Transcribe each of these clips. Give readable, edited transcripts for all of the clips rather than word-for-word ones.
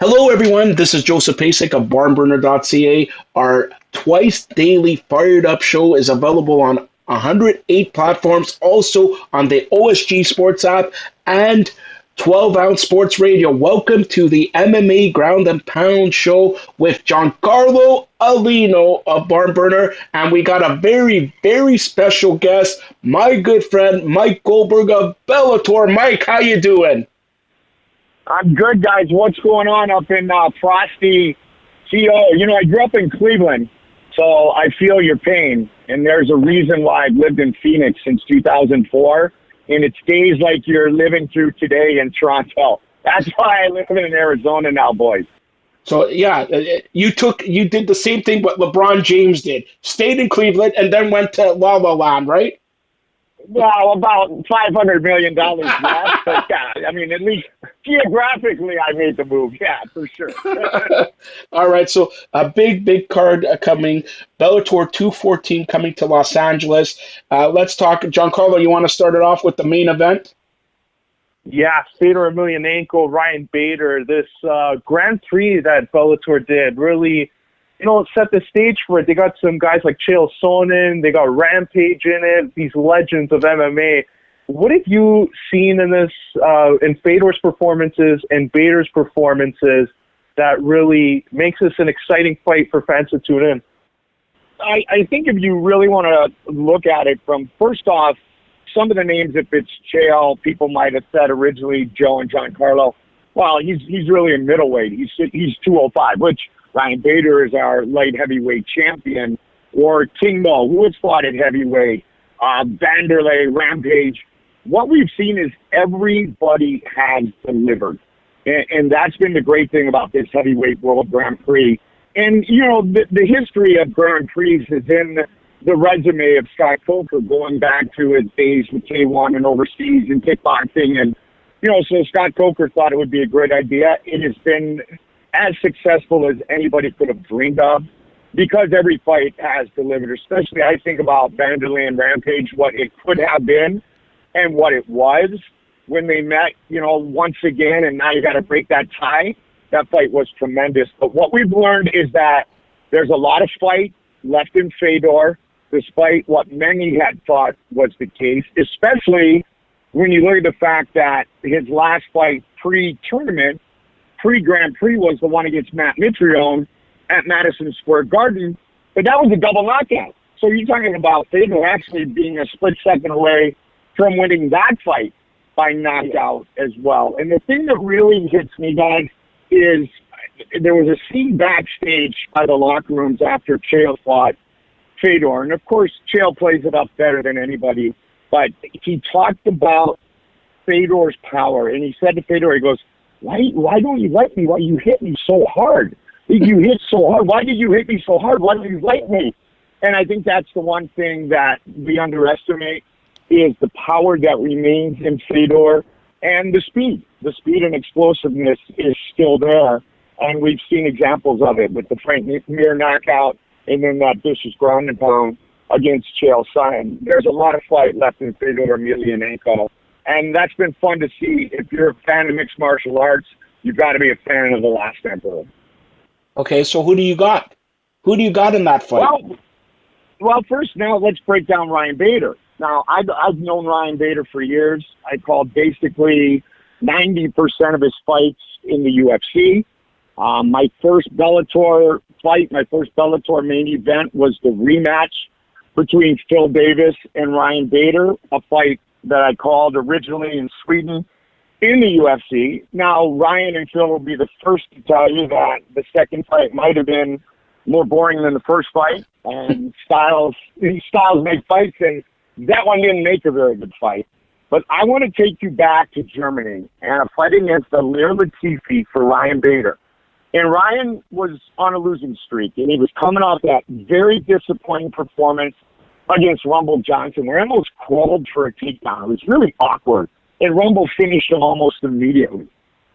Hello, everyone. This is Joseph Pasek of BarnBurner.ca. Our twice daily Fired Up show is available on 108 platforms, also on the OSG Sports app and 12-ounce Sports Radio. Welcome to the MMA Ground and Pound show with Giancarlo Aulino of BarnBurner, and we got a very, very special guest, my good friend Mike Goldberg of Bellator. Mike, how you doing? I'm good, guys. What's going on up in Frosty, CO? You know, I grew up in Cleveland, so I feel your pain. And there's a reason why I've lived in Phoenix since 2004. And it's days like you're living through today in Toronto. That's why I live in Arizona now, boys. So, yeah, you did the same thing what LeBron James did. Stayed in Cleveland and then went to La La Land, right? Well, about $500 million less, but yeah, I mean, at least geographically, I made the move. Yeah, for sure. All right, so a big card coming. Bellator 214 coming to Los Angeles. Let's talk. Giancarlo, you want to start it off with the main event? Yeah, Fedor Emelianenko, Ryan Bader. This Grand Prix that Bellator did really, set the stage for it. They got some guys like Chael Sonnen. They got Rampage in it, these legends of MMA. What have you seen in this, in Fedor's performances and Bader's performances that really makes this an exciting fight for fans to tune in? I think if you really want to look at it from, first off, some of the names, if it's Chael, people might have said originally Joe and Giancarlo. Well, he's really a middleweight. He's 205, which Ryan Bader is our light heavyweight champion, or King Mo, who has fought at heavyweight, Vanderlei, Rampage. What we've seen is everybody has delivered. And that's been the great thing about this heavyweight World Grand Prix. And, the history of Grand Prix is in the resume of Scott Coker going back to his days with K1 and overseas and kickboxing. And, so Scott Coker thought it would be a great idea. It has been as successful as anybody could have dreamed of, because every fight has delivered, especially I think about Vanderlei and Rampage, what it could have been and what it was when they met, once again, and now you got to break that tie. That fight was tremendous. But what we've learned is that there's a lot of fight left in Fedor, despite what many had thought was the case, especially when you look at the fact that his last fight pre-tournament, pre-Grand Prix, was the one against Matt Mitrione at Madison Square Garden, but that was a double knockout. So you're talking about Fedor actually being a split second away from winning that fight by knockout as well. And the thing that really hits me, guys, is there was a scene backstage by the locker rooms after Chael fought Fedor. And, of course, Chael plays it up better than anybody. But he talked about Fedor's power. And he said to Fedor, he goes, why don't you like me? Why you hit me so hard? You hit so hard. Why did you hit me so hard? Why don't you like me? And I think that's the one thing that we underestimate is the power that remains in Fedor and the speed. The speed and explosiveness is still there. And we've seen examples of it with the Frank Mir knockout and then that vicious ground and pound against Chael Sonnen. There's a lot of fight left in Fedor Emelianenko. And that's been fun to see. If you're a fan of mixed martial arts, you've got to be a fan of The Last Emperor. Okay, so who do you got? Who do you got in that fight? Well, first now let's break down Ryan Bader. Now, I've known Ryan Bader for years. I called basically 90% of his fights in the UFC. My first Bellator fight, my first Bellator main event was the rematch between Phil Davis and Ryan Bader, a fight that I called originally in Sweden in the UFC. Now, Ryan and Phil will be the first to tell you that the second fight might have been more boring than the first fight. And styles make fights, and that one didn't make a very good fight. But I want to take you back to Germany and a fight against Alir Latifi for Ryan Bader. And Ryan was on a losing streak, and he was coming off that very disappointing performance against Rumble Johnson, where he almost crawled for a takedown. It was really awkward, and Rumble finished him almost immediately.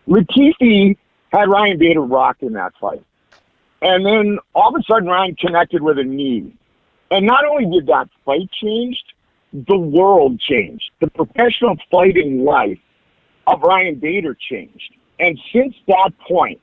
Latifi had Ryan Bader rocked in that fight. And then all of a sudden, Ryan connected with a knee. And not only did that fight change, the world changed. The professional fighting life of Ryan Bader changed. And since that point,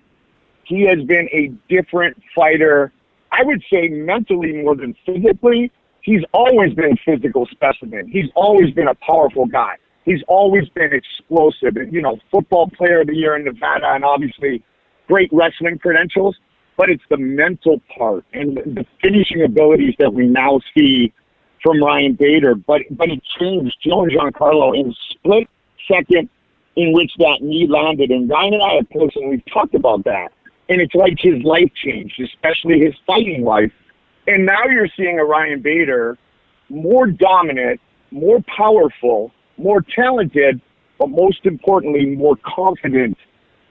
he has been a different fighter. I would say mentally more than physically. He's always been a physical specimen. He's always been a powerful guy. He's always been explosive. And, football player of the year in Nevada, and obviously great wrestling credentials. But it's the mental part and the finishing abilities that we now see from Ryan Bader. But it changed Giancarlo in split second in which that knee landed. And Ryan and I have personally talked about that. And it's like his life changed, especially his fighting life. And now you're seeing a Ryan Bader more dominant, more powerful, more talented, but most importantly, more confident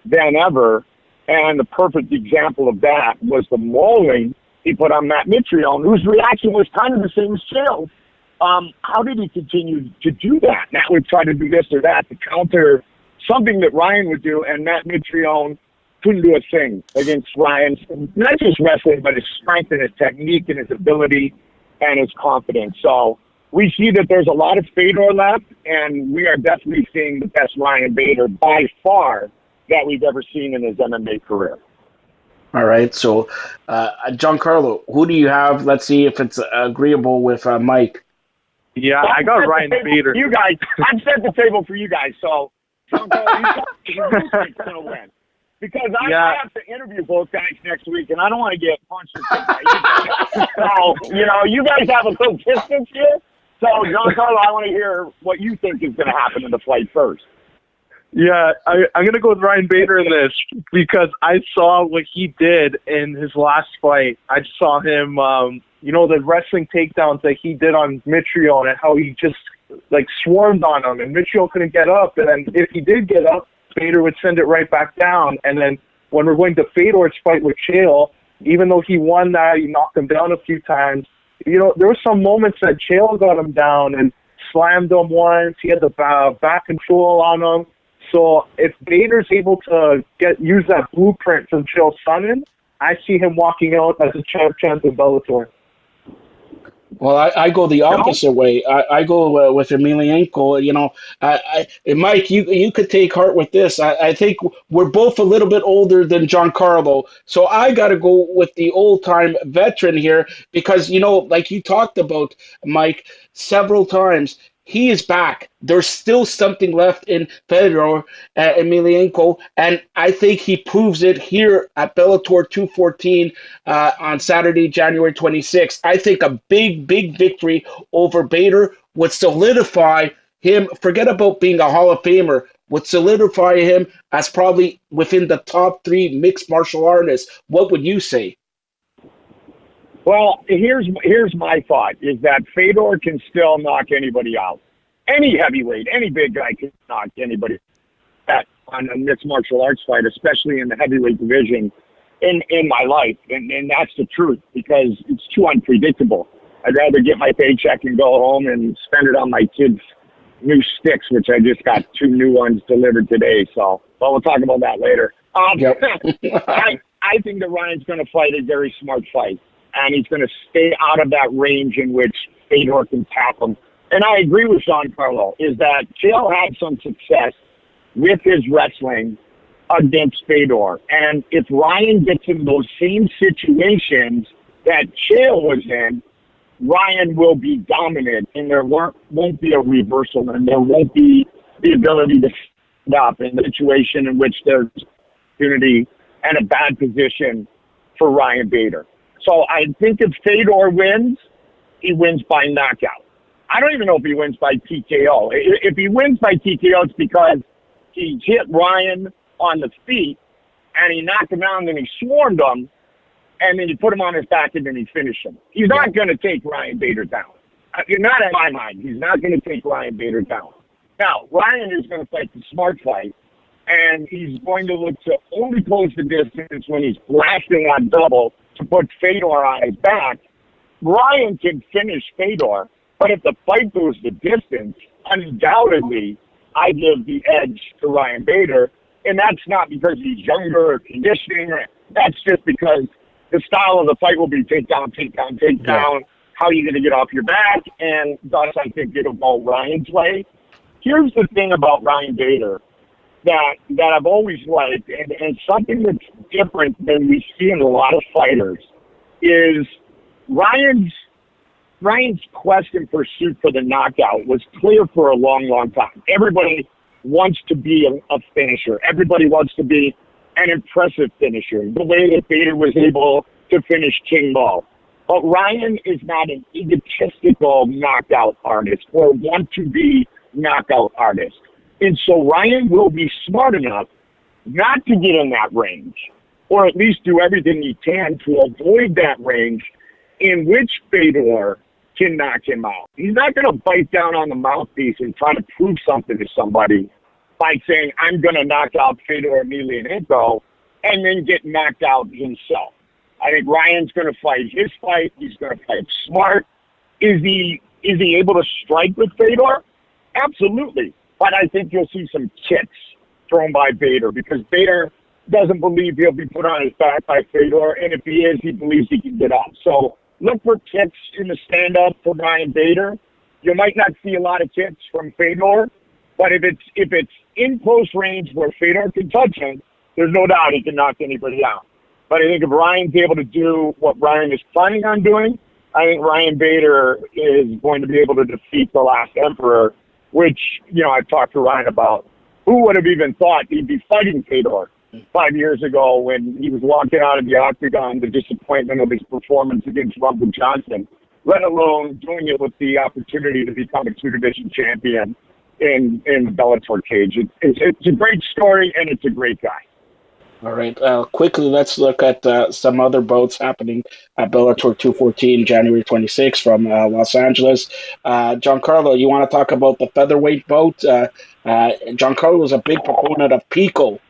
than ever. And the perfect example of that was the mauling he put on Matt Mitrione, whose reaction was kind of the same as Chael. How did he continue to do that? Matt would try to do this or that to counter something that Ryan would do, and Matt Mitrione couldn't do a thing against Ryan's, not just wrestling, but his strength and his technique and his ability and his confidence. So we see that there's a lot of Fedor left, and we are definitely seeing the best Ryan Bader by far that we've ever seen in his MMA career. All right. So, Giancarlo, who do you have? Let's see if it's agreeable with Mike. Yeah, I got Ryan Bader. You guys, I've set the table for you guys. So, Giancarlo, you think going to win? Because I have to interview both guys next week, and I don't want to get punched in the face. So, you guys have a little distance here. So, Giancarlo, I want to hear what you think is going to happen in the fight first. Yeah, I'm going to go with Ryan Bader in this because I saw what he did in his last fight. I saw him, the wrestling takedowns that he did on Mitrione and how he just, swarmed on him. And Mitrione couldn't get up. And then if he did get up, Bader would send it right back down. And then when we're going to Fedor's fight with Chael, even though he won that, he knocked him down a few times. There were some moments that Chael got him down and slammed him once. He had the back control on him. So if Bader's able to use that blueprint from Chael Sonnen, I see him walking out as a champ in Bellator. Well, I go the opposite way. I go with Emelianenko. Mike, you could take heart with this. I think we're both a little bit older than Giancarlo, so I got to go with the old-time veteran here because, like you talked about, Mike, several times, he is back. There's still something left in Fedor, Emelianenko, and I think he proves it here at Bellator 214 on Saturday, January 26th. I think a big, big victory over Bader would solidify him, forget about being a Hall of Famer, would solidify him as probably within the top 3 mixed martial artists. What would you say? Well, here's my thought, is that Fedor can still knock anybody out. Any heavyweight, any big guy can knock anybody out on a mixed martial arts fight, especially in the heavyweight division in my life. And that's the truth because it's too unpredictable. I'd rather get my paycheck and go home and spend it on my kids' new sticks, which I just got 2 new ones delivered today. So, but we'll talk about that later. Yep. I think that Ryan's going to fight a very smart fight. And he's going to stay out of that range in which Fedor can tap him. And I agree with Giancarlo, is that Chael had some success with his wrestling against Fedor. And if Ryan gets in those same situations that Chael was in, Ryan will be dominant, and there won't be a reversal, and there won't be the ability to stand up in the situation in which there's opportunity and a bad position for Ryan Bader. So I think if Fedor wins, he wins by knockout. I don't even know if he wins by TKO. If he wins by TKO, it's because he hit Ryan on the feet, and he knocked him down, and he swarmed him, and then he put him on his back, and then he finished him. He's not going to take Ryan Bader down. Not in my mind. He's not going to take Ryan Bader down. Now, Ryan is going to fight the smart fight, and he's going to look to only close the distance when he's blasting on double to put Fedor on his back. Ryan can finish Fedor, but if the fight goes the distance, undoubtedly, I give the edge to Ryan Bader, and that's not because he's younger or conditioning. That's just because the style of the fight will be takedown. How are you going to get off your back? And thus, I think it'll go Ryan's way. Here's the thing about Ryan Bader, that I've always liked, and something that's different than we see in a lot of fighters, is Ryan's quest and pursuit for the knockout was clear for a long, long time. Everybody wants to be a finisher. Everybody wants to be an impressive finisher, the way that Bader was able to finish King Ball. But Ryan is not an egotistical knockout artist or want to be knockout artist. And so Ryan will be smart enough not to get in that range, or at least do everything he can to avoid that range in which Fedor can knock him out. He's not going to bite down on the mouthpiece and try to prove something to somebody by saying, I'm going to knock out Fedor Emelianenko, and then get knocked out himself. I think Ryan's going to fight his fight. He's going to fight smart. Is he able to strike with Fedor? Absolutely. But I think you'll see some kicks thrown by Bader, because Bader doesn't believe he'll be put on his back by Fedor, and if he is, he believes he can get up. So look for kicks in the stand-up for Ryan Bader. You might not see a lot of kicks from Fedor, but if it's in close range where Fedor can touch him, there's no doubt he can knock anybody out. But I think if Ryan's able to do what Ryan is planning on doing, I think Ryan Bader is going to be able to defeat the last Emperor, which, I've talked to Ryan about. Who would have even thought he'd be fighting Fedor 5 years ago when he was walking out of the octagon, the disappointment of his performance against Rumble Johnson, let alone doing it with the opportunity to become a two-division champion in the Bellator cage. It's a great story, and it's a great guy. All right. Quickly, let's look at some other bouts happening at Bellator 214, January 26th from Los Angeles. Giancarlo, you want to talk about the featherweight bout? Giancarlo was a big proponent of Pico.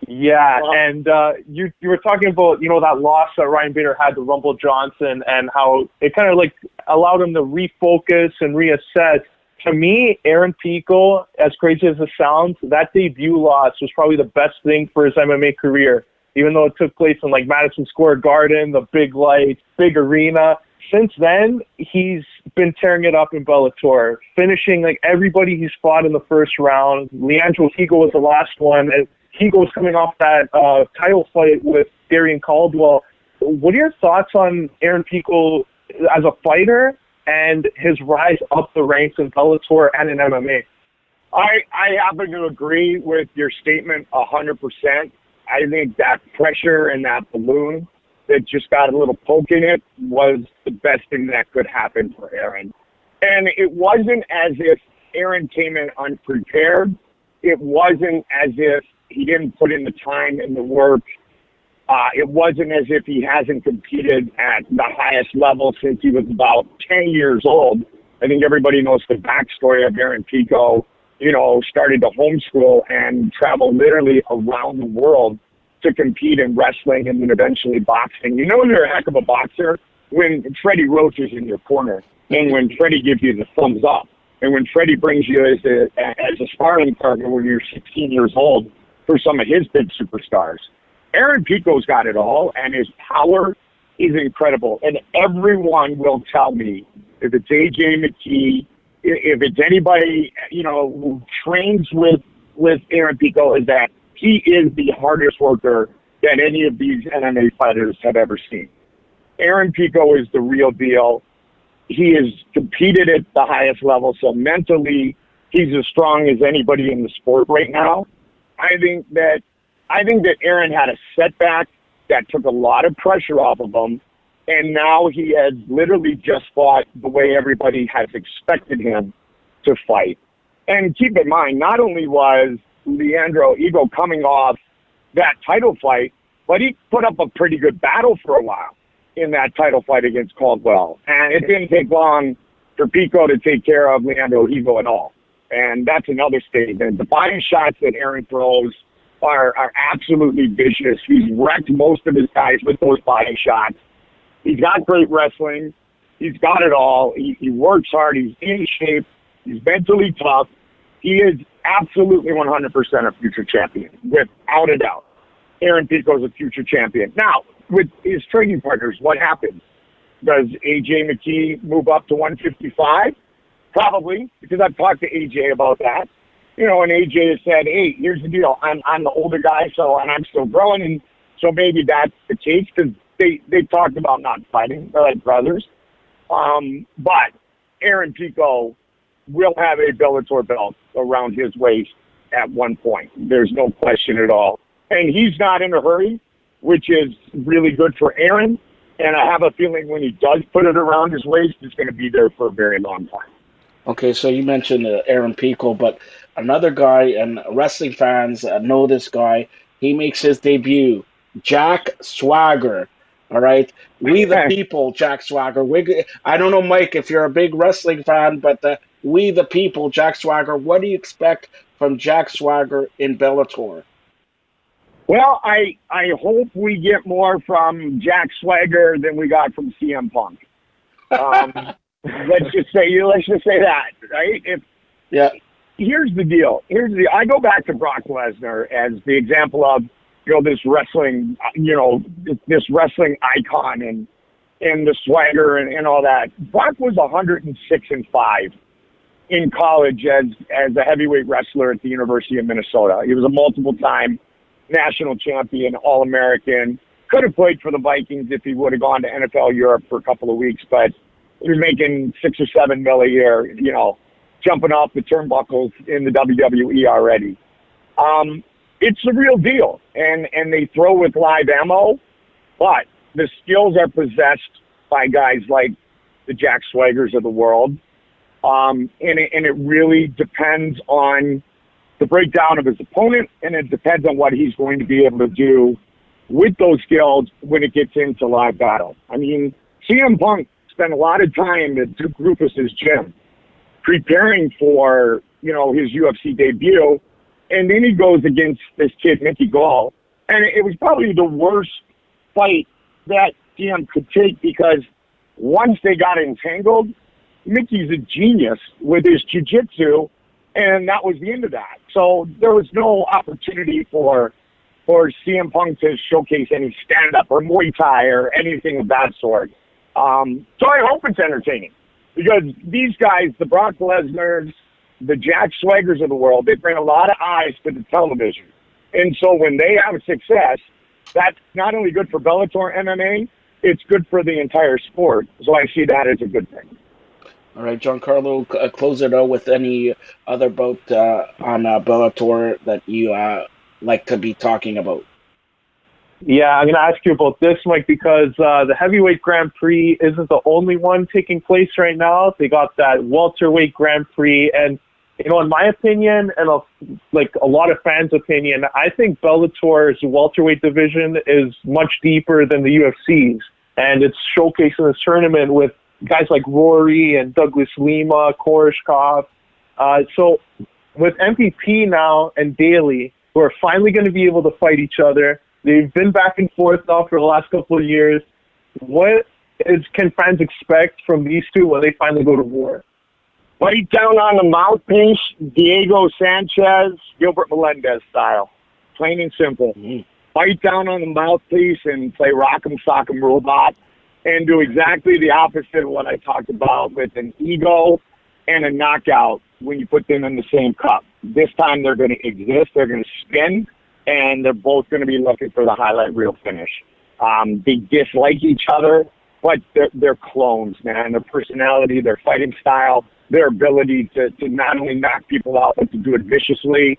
Yeah, and you were talking about, that loss that Ryan Bader had to Rumble Johnson and how it kind of allowed him to refocus and reassess. To me, Aaron Pico, as crazy as it sounds, that debut loss was probably the best thing for his MMA career, even though it took place in Madison Square Garden, the big lights, big arena. Since then, he's been tearing it up in Bellator, finishing everybody he's fought in the first round. Leandro Higo was the last one, and Higo was coming off that title fight with Darian Caldwell. What are your thoughts on Aaron Pico as a fighter and his rise up the ranks in Bellator and in MMA? I happen to agree with your statement 100%. I think that pressure and that balloon that just got a little poke in it was the best thing that could happen for Aaron. And it wasn't as if Aaron came in unprepared. It wasn't as if he didn't put in the time and the work. It wasn't as if he hasn't competed at the highest level since he was about 10 years old. I think everybody knows the backstory of Aaron Pico, started to homeschool and travel literally around the world to compete in wrestling and then eventually boxing. You're a heck of a boxer when Freddie Roach is in your corner and when Freddie gives you the thumbs up and when Freddie brings you as a sparring partner when you're 16 years old for some of his big superstars. Aaron Pico's got it all, and his power is incredible. And everyone will tell me, if it's AJ McKee, if it's anybody, who trains with Aaron Pico, is that he is the hardest worker that any of these MMA fighters have ever seen. Aaron Pico is the real deal. He has competed at the highest level, so mentally he's as strong as anybody in the sport right now. I think that Aaron had a setback that took a lot of pressure off of him, and now he has literally just fought the way everybody has expected him to fight. And keep in mind, not only was Leandro Higo coming off that title fight, but he put up a pretty good battle for a while in that title fight against Caldwell. And it didn't take long for Pico to take care of Leandro Higo at all. And that's another statement. The body shots that Aaron throws are absolutely vicious. He's wrecked most of his guys with those body shots. He's got great wrestling. He's got it all. He works hard. He's in shape. He's mentally tough. He is absolutely 100% a future champion, without a doubt. Aaron Pico is a future champion. Now, with his training partners, what happens? Does AJ McKee move up to 155? Probably, because I've talked to AJ about that. and AJ has said, hey, here's the deal. I'm the older guy, and I'm still growing, and so maybe that's the case because they talked about not fighting. They're like brothers. But Aaron Pico will have a Bellator belt around his waist at one point. There's no question at all. And he's not in a hurry, which is really good for Aaron. And I have a feeling when he does put it around his waist, it's going to be there for a very long time. Okay, so you mentioned Aaron Pico, but another guy, and wrestling fans know this guy. He makes his debut, Jack Swagger. All right, we the people, Jack Swagger. I don't know, Mike, if you're a big wrestling fan, but we the people, Jack Swagger. What do you expect from Jack Swagger in Bellator? Well, I hope we get more from Jack Swagger than we got from CM Punk. Let's just say that, right? Here's the deal. I go back to Brock Lesnar as the example of this wrestling, this wrestling icon and the swagger and all that. Brock was 106-5 in college as a heavyweight wrestler at the University of Minnesota. He was a multiple-time national champion, All-American. Could have played for the Vikings if he would have gone to NFL Europe for a couple of weeks, but he was making $6 or $7 million a year, jumping off the turnbuckles in the WWE already. It's a real deal, and they throw with live ammo, but the skills are possessed by guys like the Jack Swaggers of the world, and it really depends on the breakdown of his opponent, and it depends on what he's going to be able to do with those skills when it gets into live battle. I mean, CM Punk spent a lot of time at Duke Rufus's gym preparing for, his UFC debut. And then he goes against this kid, Mickey Gall. And it was probably the worst fight that CM could take because once they got entangled, Mickey's a genius with his jiu-jitsu, and that was the end of that. So there was no opportunity for CM Punk to showcase any stand-up or Muay Thai or anything of that sort. So I hope it's entertaining because these guys, the Brock Lesnar's, the Jack Swaggers of the world, they bring a lot of eyes to the television. And so when they have success, that's not only good for Bellator MMA, it's good for the entire sport. So I see that as a good thing. All right, Giancarlo, close it out with any other bout on Bellator that you like to be talking about. Yeah, I'm going to ask you about this, Mike, because the Heavyweight Grand Prix isn't the only one taking place right now. They got that Welterweight Grand Prix, and in my opinion, and a lot of fans' opinion, I think Bellator's welterweight division is much deeper than the UFC's, and it's showcasing this tournament with guys like Rory and Douglas Lima, Koreshkov. So with MVP now and Daley, who are finally going to be able to fight each other, they've been back and forth now for the last couple of years. What can fans expect from these two when they finally go to war? Fight down on the mouthpiece, Diego Sanchez, Gilbert Melendez style. Plain and simple. Fight down on the mouthpiece and play Rock'em Sock'em Robot and do exactly the opposite of what I talked about with an ego and a knockout when you put them in the same cup. This time they're going to exist, they're going to spin, and they're both going to be looking for the highlight reel finish. They dislike each other, but they're clones, man. Their personality, their fighting style, their ability to not only knock people out, but to do it viciously.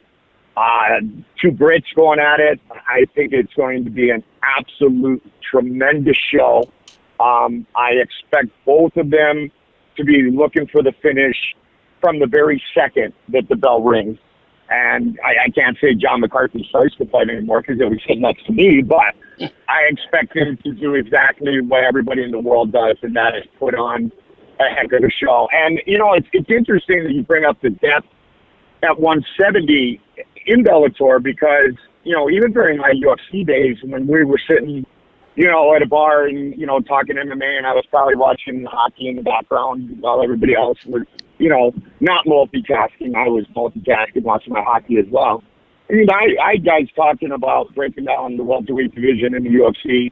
Two Brits going at it. I think it's going to be an absolute tremendous show. I expect both of them to be looking for the finish from the very second that the bell rings. And I can't say John McCarthy starts to fight anymore because he'll be sitting next to me, but I expect him to do exactly what everybody in the world does, and that is put on a heck of a show. And, it's interesting that you bring up the depth at 170 in Bellator because, even during my UFC days when we were sitting, at a bar and, talking MMA, and I was probably watching hockey in the background while everybody else was, not multitasking. I was multitasking, watching my hockey as well. I mean, I had guys talking about breaking down the welterweight division in the UFC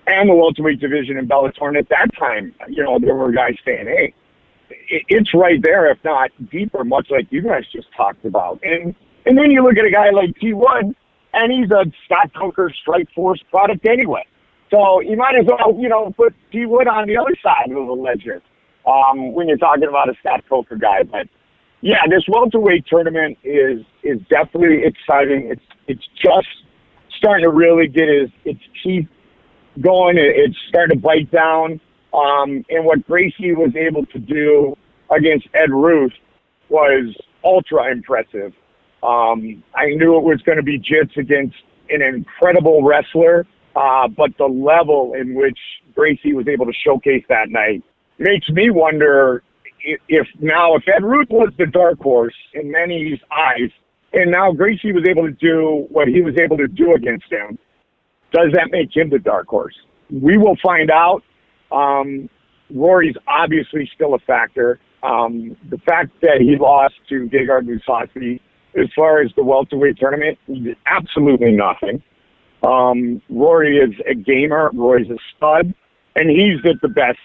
and the welterweight division in Bellator. And at that time, there were guys saying, hey, it's right there, if not deeper, much like you guys just talked about. And then you look at a guy like T1, and he's a Scott Coker Strike Force product anyway. So you might as well, put T-Wood on the other side of the ledger when you're talking about a Scott Coker guy. But, yeah, this welterweight tournament is definitely exciting. It's just starting to really get its teeth going. It's starting to bite down. And what Gracie was able to do against Ed Ruth was ultra impressive. I knew it was going to be Jits against an incredible wrestler, but the level in which Gracie was able to showcase that night makes me wonder if Ed Ruth was the dark horse in many's eyes, and now Gracie was able to do what he was able to do against him, does that make him the dark horse? We will find out. Rory's obviously still a factor. The fact that he lost to Gegard Mousasi as far as the welterweight tournament, absolutely nothing. Rory is a gamer. Rory's a stud, and he's at the best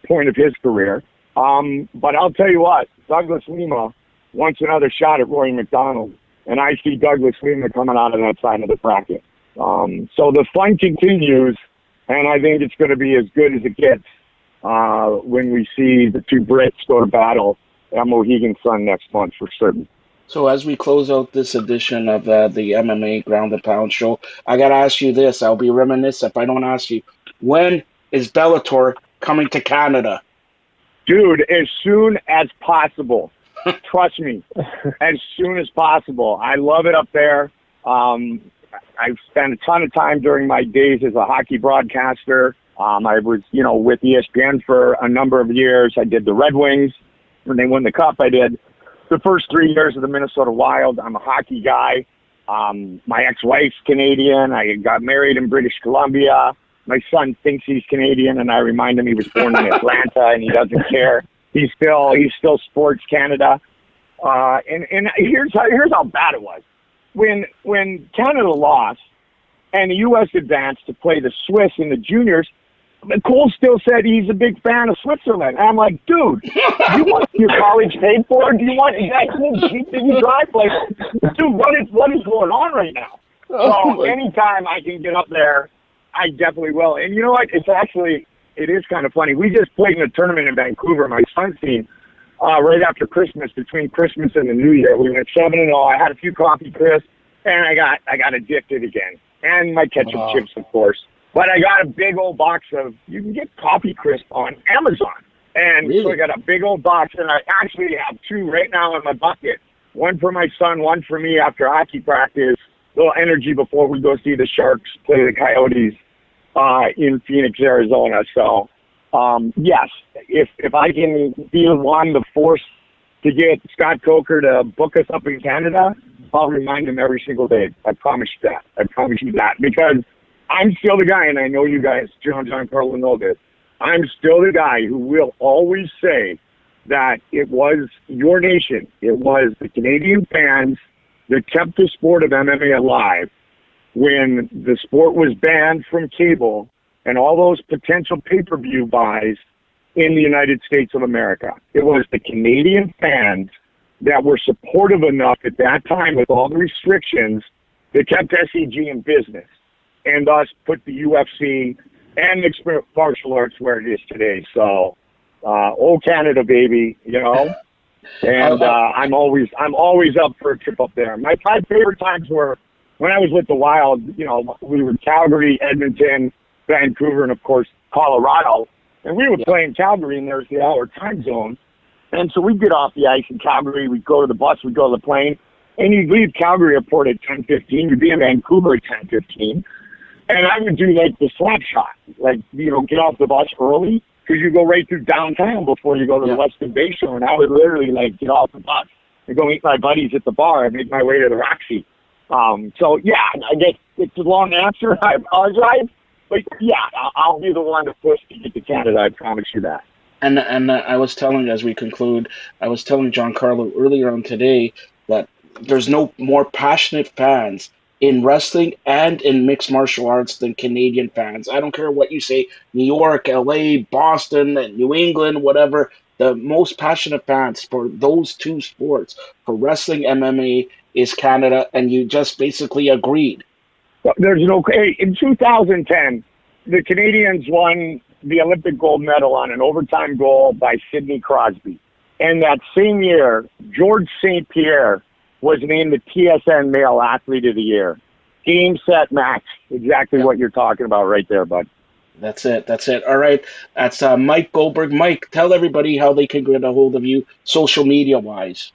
point of his career. But I'll tell you what, Douglas Lima wants another shot at Rory MacDonald, and I see Douglas Lima coming out of that side of the bracket. So the fun continues, and I think it's going to be as good as it gets when we see the two Brits go to battle at Mohegan Sun next month for certain. So as we close out this edition of the MMA Ground and Pound show, I got to ask you this. I'll be remiss if I don't ask you. When is Bellator coming to Canada? Dude, as soon as possible. Trust me, as soon as possible. I love it up there. I've spent a ton of time during my days as a hockey broadcaster. I was, with ESPN for a number of years. I did the Red Wings when they won the Cup. I did the first 3 years of the Minnesota Wild. I'm a hockey guy. My ex-wife's Canadian. I got married in British Columbia. My son thinks he's Canadian, and I remind him he was born in Atlanta, and he doesn't care. He's still sports Canada. And here's how bad it was. When Canada lost and the U.S. advanced to play the Swiss in the juniors, Cole still said he's a big fan of Switzerland. And I'm like, dude, you want your college paid for? Do you want exactly cheap that you drive? Like, dude, what is going on right now? So anytime I can get up there, I definitely will. And you know what? It is kind of funny. We just played in a tournament in Vancouver, my son's team, right after Christmas, between Christmas and the New Year. We went 7-0. I had a few coffee crisps, and I got addicted again. And my ketchup chips, of course. But I got a big old box of, you can get coffee crisp on Amazon. And really? So I got a big old box, and I actually have 2 right now in my bucket. One for my son, one for me after hockey practice. Little energy before we go see the Sharks play the Coyotes in Phoenix, Arizona. So, yes, if I can be the one, the force to get Scott Coker to book us up in Canada, I'll remind him every single day. I promise you that. I promise you that. Because I'm still the guy, and I know you guys, Giancarlo, know this. I'm still the guy who will always say that it was your nation. It was the Canadian fans that kept the sport of MMA alive when the sport was banned from cable and all those potential pay-per-view buys in the United States of America. It was the Canadian fans that were supportive enough at that time with all the restrictions that kept SEG in business and thus put the UFC and mixed martial arts where it is today. So, old Canada, baby, And I'm always up for a trip up there. My 5 favorite times were when I was with the Wild. We were Calgary, Edmonton, Vancouver, and of course Colorado. And we were playing Calgary, and there's the hour time zone. And so we'd get off the ice in Calgary. We'd go to the bus. We'd go to the plane, and you'd leave Calgary airport at 10:15. You'd be in Vancouver at 10:15. And I would do like the slap shot, get off the bus early. Because you go right through downtown before you go to the Western Bay Show, and I would literally get off the bus and go meet my buddies at the bar and make my way to the Roxy. I guess it's a long answer. I apologize, but I'll be the one to push to get to Canada. I promise you that. And I was telling, as we conclude, Giancarlo earlier on today that there's no more passionate fans in wrestling and in mixed martial arts than Canadian fans. I don't care what you say, New York, LA, Boston, New England, whatever. the most passionate fans for those two sports, for wrestling, MMA, is Canada, and you just basically agreed. There's no. In 2010, the Canadians won the Olympic gold medal on an overtime goal by Sidney Crosby. And that same year, George St. Pierre was named the TSN Male Athlete of the Year. Game, set, match. Exactly what you're talking about right there, bud. That's it. All right. That's Mike Goldberg. Mike, tell everybody how they can get a hold of you social media-wise.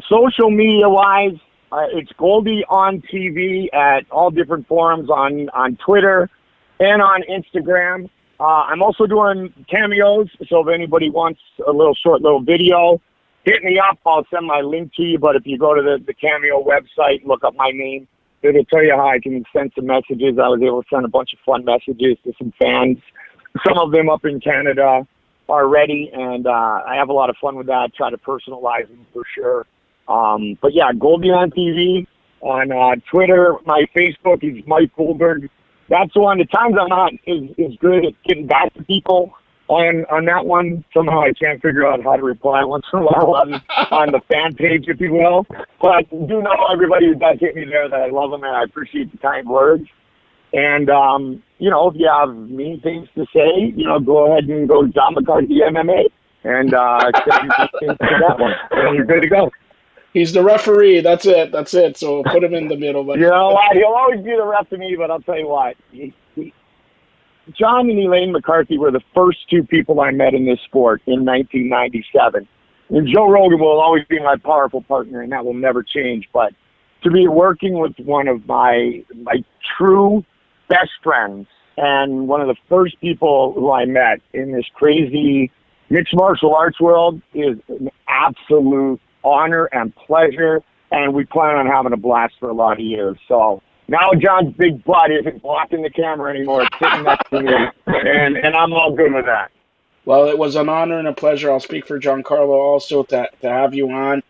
Social media-wise, it's Goldie on TV at all different forums on Twitter and on Instagram. I'm also doing cameos, so if anybody wants a short little video, hit me up. I'll send my link to you, but if you go to the Cameo website, look up my name, it'll tell you how I can send some messages. I was able to send a bunch of fun messages to some fans, some of them up in Canada already, and I have a lot of fun with that. Try to personalize them for sure. But yeah, Goldie on TV, on Twitter. My Facebook is Mike Goldberg. That's the one. The times I'm not is good at getting back to people on that one. Somehow I can't figure out how to reply once in a while on the fan page, if you will. But do know everybody who does hit me there that I love them and I appreciate the kind words. And, if you have mean things to say, go ahead and go John McCarthy MMA and send your things to that one. And you're good to go. He's the referee. That's it. So put him in the middle. But you know what? He'll always be the ref to me, but I'll tell you what. John and Elaine McCarthy were the first two people I met in this sport in 1997. And Joe Rogan will always be my powerful partner, and that will never change. But to be working with one of my true best friends and one of the first people who I met in this crazy mixed martial arts world is an absolute honor and pleasure, and we plan on having a blast for a lot of years. So now John's big butt isn't blocking the camera anymore. It's sitting next to me, and I'm all good with that. Well, it was an honor and a pleasure. I'll speak for Giancarlo also to have you on.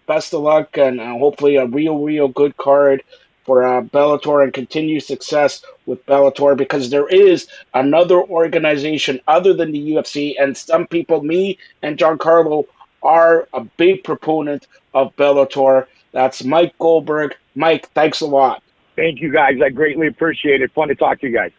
Best of luck, and hopefully a real good card for Bellator, and continued success with Bellator, because there is another organization other than the UFC, and some people, me and Giancarlo, are a big proponent of Bellator. That's Mike Goldberg. Mike, thanks a lot. Thank you, guys. I greatly appreciate it. Fun to talk to you guys.